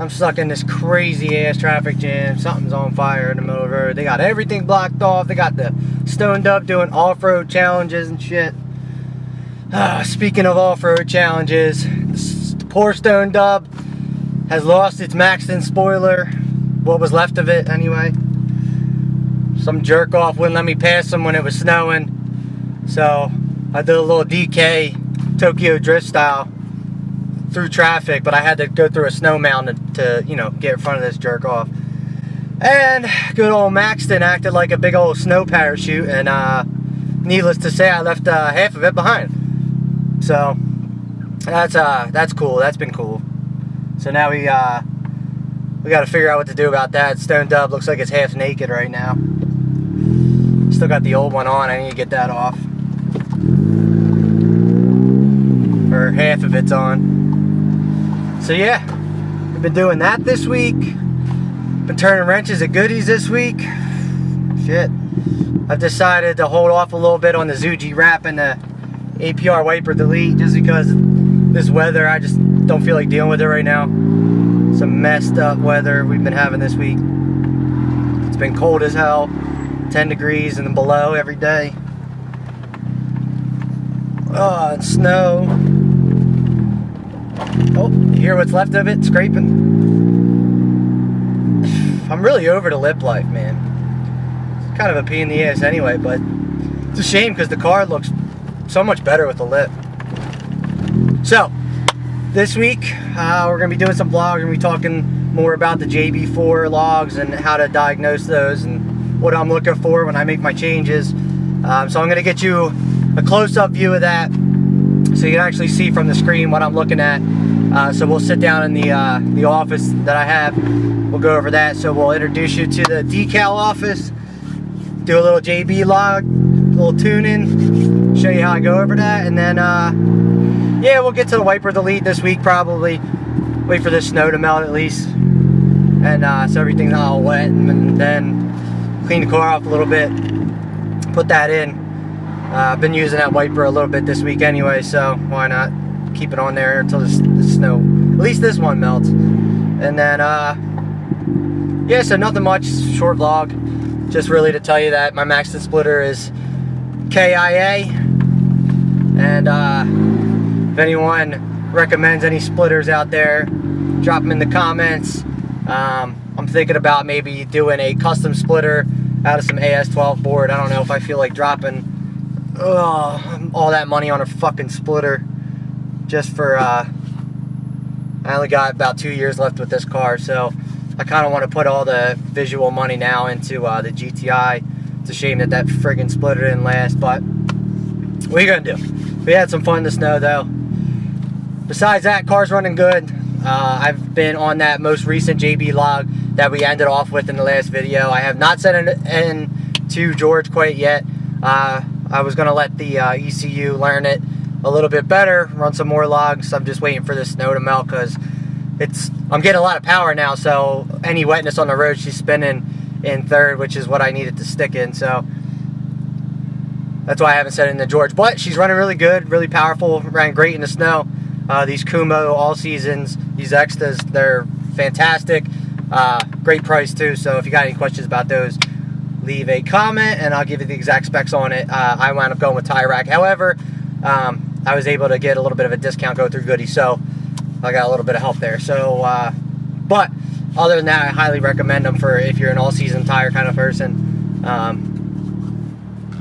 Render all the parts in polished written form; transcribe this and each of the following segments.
I'm stuck in this crazy ass traffic jam. Something's on fire in the middle of the road. They got everything blocked off. They got the Stoned Up doing off-road challenges and shit. Speaking of off-road challenges, the poor Stoned Up has lost its Maxton spoiler. What was left of it anyway. Some jerk off wouldn't let me pass him when it was snowing. So I did a little DK Tokyo drift style through traffic, but I had to go through a snow mountain to you know, get in front of this jerk off. And good old Maxton acted like a big old snow parachute, and needless to say, I left half of it behind. So that's cool. That's been cool. So now we got to figure out what to do about that. Stoned Up looks like it's half naked right now. Still got the old one on. I need to get that off. Or half of it's on. So yeah, we've been doing that this week. Been turning wrenches at Goodies this week. Shit. I've decided to hold off a little bit on the Zuji wrap and the APR wiper delete just because this weather, I just don't feel like dealing with it right now. Some messed up weather we've been having this week. It's been cold as hell. 10 degrees and below every day. Oh, and snow. Oh, you hear what's left of it? Scraping. I'm really over the lip life, man. It's kind of a pain in the ass anyway, but it's a shame because the car looks so much better with the lip. So, this week, we're going to be doing some vlogs. We're going to be talking more about the JB4 logs and how to diagnose those and what I'm looking for when I make my changes. So I'm going to get you a close-up view of that so you can actually see from the screen what I'm looking at. So we'll sit down in the office that I have. We'll go over that. So we'll introduce you to the decal office, do a little JB log, a little tuning, show you how I go over that, and then yeah, we'll get to the wiper delete this week probably. Wait for the snow to melt at least, and so everything's all wet, and then clean the car off a little bit, put that in. I've been using that wiper a little bit this week anyway, so why not keep it on there until the snow, at least this one melts. And then yeah, so nothing much, short vlog, just really to tell you that my Maxton Splitter is KIA, and if anyone recommends any splitters out there, drop them in the comments. I'm thinking about maybe doing a custom splitter out of some AS12 board. I don't know if I feel like dropping all that money on a fucking splitter just for I only got about 2 years left with this car, so I kind of want to put all the visual money now into the GTI. It's a shame that friggin' splitter didn't last, but what are you gonna do? We had some fun in the snow though. Besides that, car's running good. I've been on that most recent JB log that we ended off with in the last video. I have not sent it in to George quite yet. I was gonna let the ECU learn it a little bit better, run some more logs. I'm just waiting for the snow to melt because I'm getting a lot of power now, so any wetness on the road, she's spinning in third, which is what I needed to stick in. So that's why I haven't sent it in to George, but she's running really good, really powerful, ran great in the snow. These Kumo all seasons, these Extas, they're fantastic. Great price too, so if you got any questions about those, leave a comment and I'll give you the exact specs on it. I wound up going with Tire Rack. However, I was able to get a little bit of a discount go through Goody, so I got a little bit of help there. So, but other than that, I highly recommend them for if you're an all-season tire kind of person.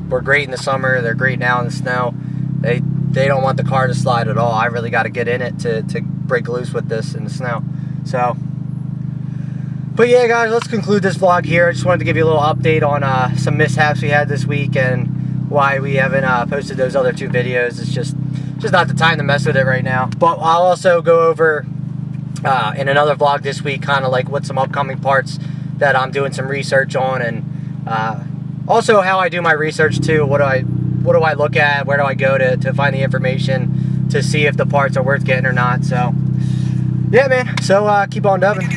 We're great in the summer. They're great now in the snow. They don't want the car to slide at all. I really got to get in it to break loose with this in the snow. So, but yeah, guys, let's conclude this vlog here. I just wanted to give you a little update on some mishaps we had this week and why we haven't posted those other 2 videos. It's just not the time to mess with it right now. But I'll also go over in another vlog this week, kind of like what some upcoming parts that I'm doing some research on, and also how I do my research too. What do I look at? Where do I go to find the information to see if the parts are worth getting or not? So yeah, man. So keep on dubbing.